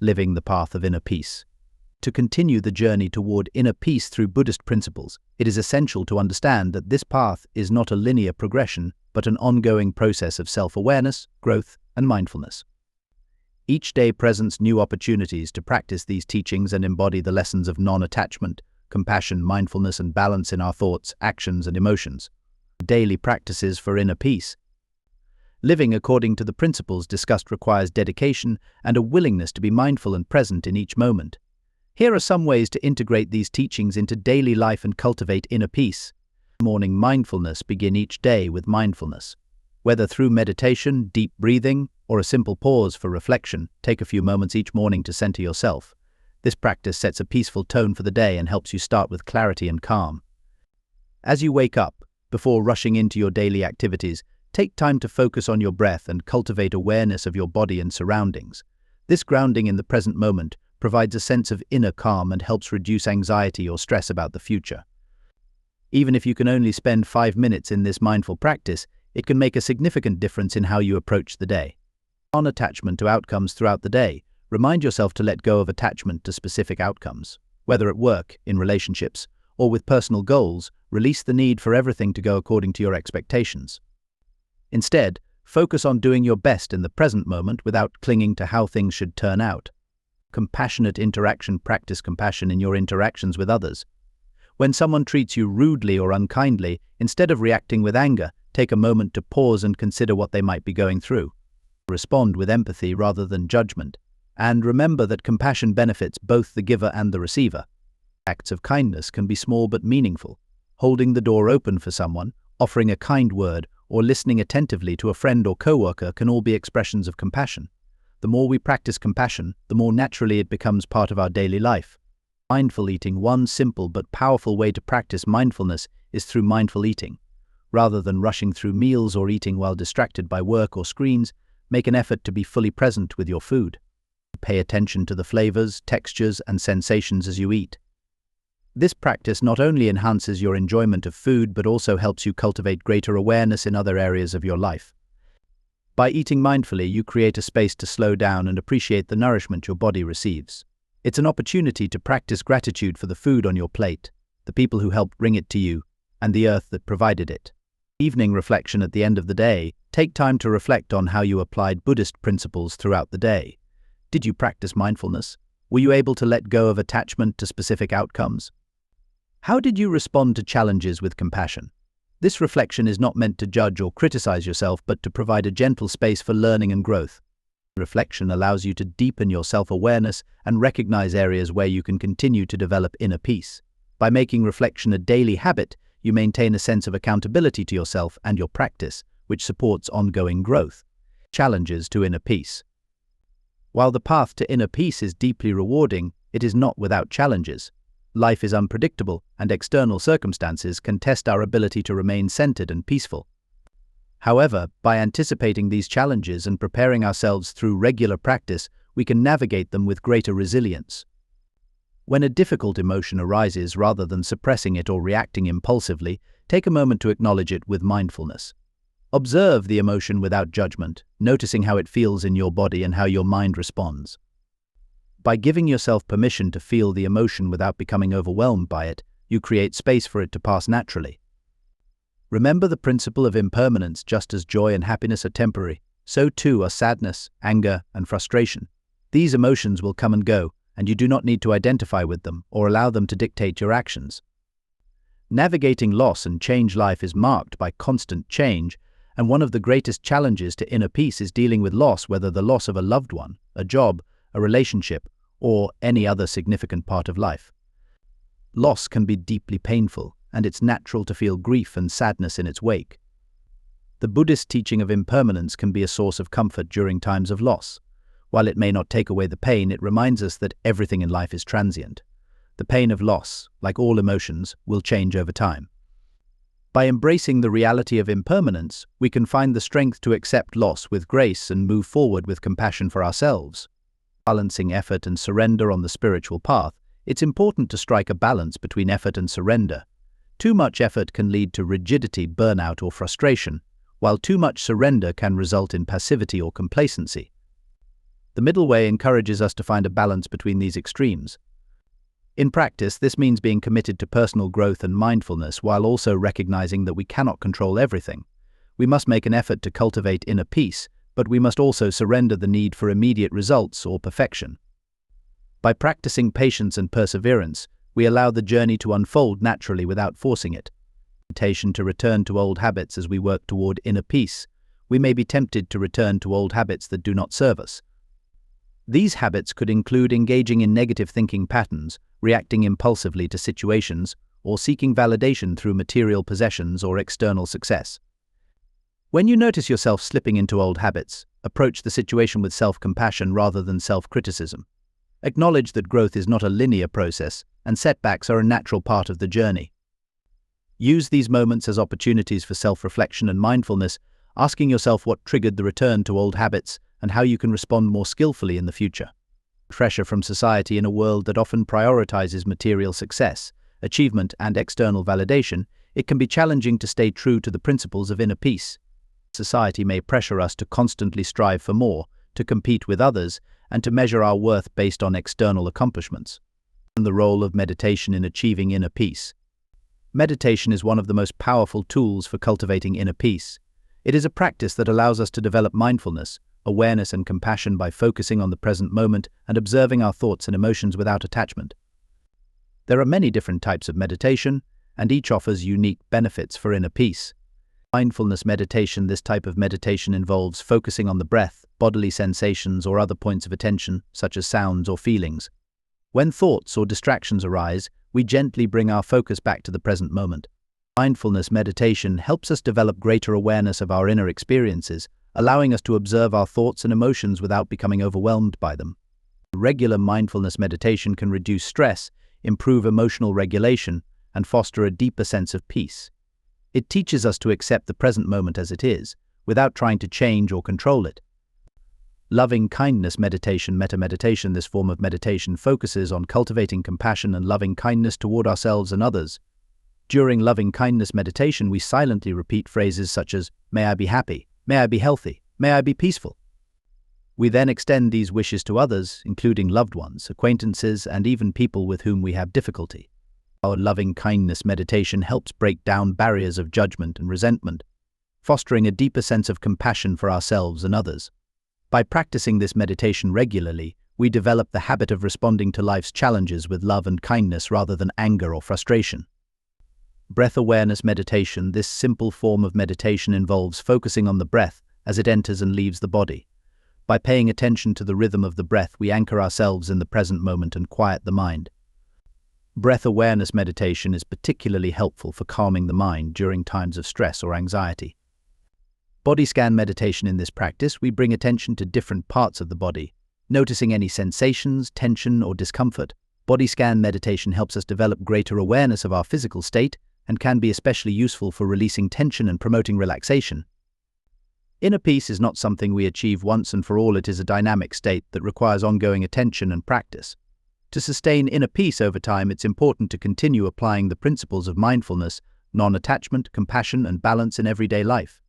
living the path of inner peace. To continue the journey toward inner peace through Buddhist principles, it is essential to understand that this path is not a linear progression, but an ongoing process of self-awareness, growth, and mindfulness. Each day presents new opportunities to practice these teachings and embody the lessons of non-attachment, compassion, mindfulness, and balance in our thoughts, actions, and emotions. Daily practices for inner peace. Living according to the principles discussed requires dedication and a willingness to be mindful and present in each moment. Here are some ways to integrate these teachings into daily life and cultivate inner peace. Morning mindfulness. Begin each day with mindfulness. Whether through meditation, deep breathing, or a simple pause for reflection, take a few moments each morning to center yourself. This practice sets a peaceful tone for the day and helps you start with clarity and calm. As you wake up, before rushing into your daily activities, take time to focus on your breath and cultivate awareness of your body and surroundings. This grounding in the present moment provides a sense of inner calm and helps reduce anxiety or stress about the future. Even if you can only spend 5 minutes in this mindful practice, it can make a significant difference in how you approach the day. Non-attachment to outcomes throughout the day. Remind yourself to let go of attachment to specific outcomes. Whether at work, in relationships, or with personal goals, release the need for everything to go according to your expectations. Instead, focus on doing your best in the present moment without clinging to how things should turn out. Compassionate interaction. Practice compassion in your interactions with others. When someone treats you rudely or unkindly, instead of reacting with anger, take a moment to pause and consider what they might be going through. Respond with empathy rather than judgment. And remember that compassion benefits both the giver and the receiver. Acts of kindness can be small but meaningful. Holding the door open for someone, offering a kind word, or listening attentively to a friend or coworker can all be expressions of compassion. The more we practice compassion, the more naturally it becomes part of our daily life. Mindful eating. One simple but powerful way to practice mindfulness is through mindful eating. Rather than rushing through meals or eating while distracted by work or screens, make an effort to be fully present with your food. Pay attention to the flavors, textures, and sensations as you eat. This practice not only enhances your enjoyment of food but also helps you cultivate greater awareness in other areas of your life. By eating mindfully, you create a space to slow down and appreciate the nourishment your body receives. It's an opportunity to practice gratitude for the food on your plate, the people who helped bring it to you, and the earth that provided it. Evening reflection. At the end of the day, take time to reflect on how you applied Buddhist principles throughout the day. Did you practice mindfulness? Were you able to let go of attachment to specific outcomes? How did you respond to challenges with compassion? This reflection is not meant to judge or criticize yourself, but to provide a gentle space for learning and growth. Reflection allows you to deepen your self-awareness and recognize areas where you can continue to develop inner peace. By making reflection a daily habit, you maintain a sense of accountability to yourself and your practice, which supports ongoing growth. Challenges to inner peace. While the path to inner peace is deeply rewarding, it is not without challenges. Life is unpredictable, and external circumstances can test our ability to remain centered and peaceful. However, by anticipating these challenges and preparing ourselves through regular practice, we can navigate them with greater resilience. When a difficult emotion arises, rather than suppressing it or reacting impulsively, take a moment to acknowledge it with mindfulness. Observe the emotion without judgment, noticing how it feels in your body and how your mind responds. By giving yourself permission to feel the emotion without becoming overwhelmed by it, you create space for it to pass naturally. Remember the principle of impermanence. Just as joy and happiness are temporary, so too are sadness, anger, and frustration. These emotions will come and go, and you do not need to identify with them or allow them to dictate your actions. Navigating loss and change. Life is marked by constant change, and one of the greatest challenges to inner peace is dealing with loss, whether the loss of a loved one, a job, a relationship, or any other significant part of life. Loss can be deeply painful, and it's natural to feel grief and sadness in its wake. The Buddhist teaching of impermanence can be a source of comfort during times of loss. While it may not take away the pain, it reminds us that everything in life is transient. The pain of loss, like all emotions, will change over time. By embracing the reality of impermanence, we can find the strength to accept loss with grace and move forward with compassion for ourselves. Balancing effort and surrender on the spiritual path, it's important to strike a balance between effort and surrender. Too much effort can lead to rigidity, burnout, or frustration, while too much surrender can result in passivity or complacency. The middle way encourages us to find a balance between these extremes. In practice, this means being committed to personal growth and mindfulness while also recognizing that we cannot control everything. We must make an effort to cultivate inner peace, but we must also surrender the need for immediate results or perfection. By practicing patience and perseverance, we allow the journey to unfold naturally without forcing it. Temptation to return to old habits as we work toward inner peace. We may be tempted to return to old habits that do not serve us. These habits could include engaging in negative thinking patterns, reacting impulsively to situations, or seeking validation through material possessions or external success. When you notice yourself slipping into old habits, approach the situation with self-compassion rather than self-criticism. Acknowledge that growth is not a linear process, and setbacks are a natural part of the journey. Use these moments as opportunities for self-reflection and mindfulness, asking yourself what triggered the return to old habits and how you can respond more skillfully in the future. Pressure from society in a world that often prioritizes material success, achievement, and external validation, it can be challenging to stay true to the principles of inner peace. Society may pressure us to constantly strive for more, to compete with others, and to measure our worth based on external accomplishments. And the role of meditation in achieving inner peace. Meditation is one of the most powerful tools for cultivating inner peace. It is a practice that allows us to develop mindfulness, awareness, and compassion by focusing on the present moment and observing our thoughts and emotions without attachment. There are many different types of meditation, and each offers unique benefits for inner peace. Mindfulness meditation. This type of meditation involves focusing on the breath, bodily sensations, or other points of attention, such as sounds or feelings. When thoughts or distractions arise, we gently bring our focus back to the present moment. Mindfulness meditation helps us develop greater awareness of our inner experiences, allowing us to observe our thoughts and emotions without becoming overwhelmed by them. Regular mindfulness meditation can reduce stress, improve emotional regulation, and foster a deeper sense of peace. It teaches us to accept the present moment as it is, without trying to change or control it. Loving kindness meditation. Metta meditation. This form of meditation focuses on cultivating compassion and loving kindness toward ourselves and others. During loving kindness meditation, we silently repeat phrases such as, "May I be happy," "May I be healthy," "May I be peaceful." We then extend these wishes to others, including loved ones, acquaintances, and even people with whom we have difficulty. Our loving kindness meditation helps break down barriers of judgment and resentment, fostering a deeper sense of compassion for ourselves and others. By practicing this meditation regularly, we develop the habit of responding to life's challenges with love and kindness rather than anger or frustration. Breath awareness meditation. This simple form of meditation involves focusing on the breath as it enters and leaves the body. By paying attention to the rhythm of the breath, we anchor ourselves in the present moment and quiet the mind. Breath awareness meditation is particularly helpful for calming the mind during times of stress or anxiety. Body scan meditation. In this practice, we bring attention to different parts of the body, noticing any sensations, tension, or discomfort. Body scan meditation helps us develop greater awareness of our physical state and can be especially useful for releasing tension and promoting relaxation. Inner peace is not something we achieve once and for all. It is a dynamic state that requires ongoing attention and practice. To sustain inner peace over time, it's important to continue applying the principles of mindfulness, non-attachment, compassion, and balance in everyday life.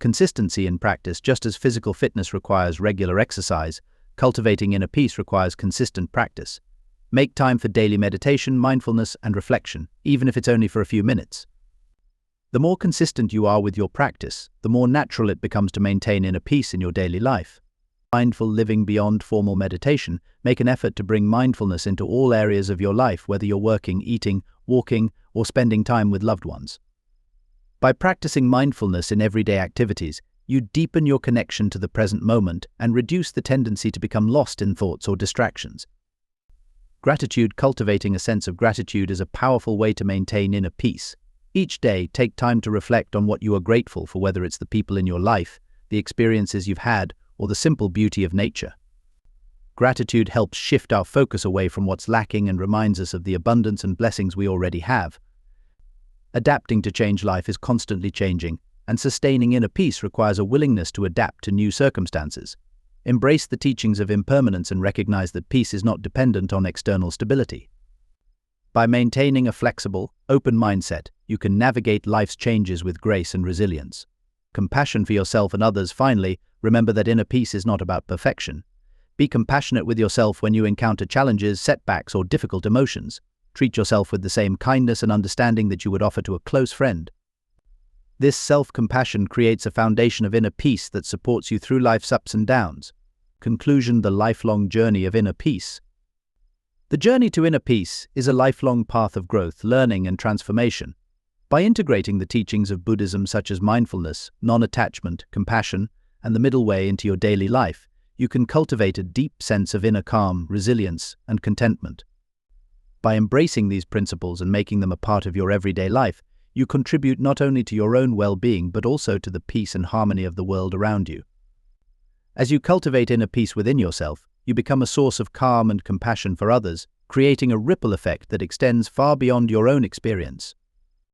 Consistency in practice. Just as physical fitness requires regular exercise, cultivating inner peace requires consistent practice. Make time for daily meditation, mindfulness, and reflection, even if it's only for a few minutes. The more consistent you are with your practice, the more natural it becomes to maintain inner peace in your daily life. Mindful living. Beyond formal meditation, make an effort to bring mindfulness into all areas of your life, whether you're working, eating, walking, or spending time with loved ones. By practicing mindfulness in everyday activities, you deepen your connection to the present moment and reduce the tendency to become lost in thoughts or distractions. Gratitude. Cultivating a sense of gratitude is a powerful way to maintain inner peace. Each day, take time to reflect on what you are grateful for, whether it's the people in your life, the experiences you've had, or the simple beauty of nature. Gratitude helps shift our focus away from what's lacking and reminds us of the abundance and blessings we already have. Adapting to change. Life is constantly changing, and sustaining inner peace requires a willingness to adapt to new circumstances. Embrace the teachings of impermanence and recognize that peace is not dependent on external stability. By maintaining a flexible, open mindset, you can navigate life's changes with grace and resilience. Compassion for yourself and others. Finally, remember that inner peace is not about perfection. Be compassionate with yourself when you encounter challenges, setbacks, or difficult emotions. Treat yourself with the same kindness and understanding that you would offer to a close friend. This self-compassion creates a foundation of inner peace that supports you through life's ups and downs. Conclusion: the lifelong journey of inner peace. The journey to inner peace is a lifelong path of growth, learning, and transformation. By integrating the teachings of Buddhism such as mindfulness, non-attachment, compassion, and the middle way into your daily life, you can cultivate a deep sense of inner calm, resilience, and contentment. By embracing these principles and making them a part of your everyday life, you contribute not only to your own well-being but also to the peace and harmony of the world around you. As you cultivate inner peace within yourself, you become a source of calm and compassion for others, creating a ripple effect that extends far beyond your own experience.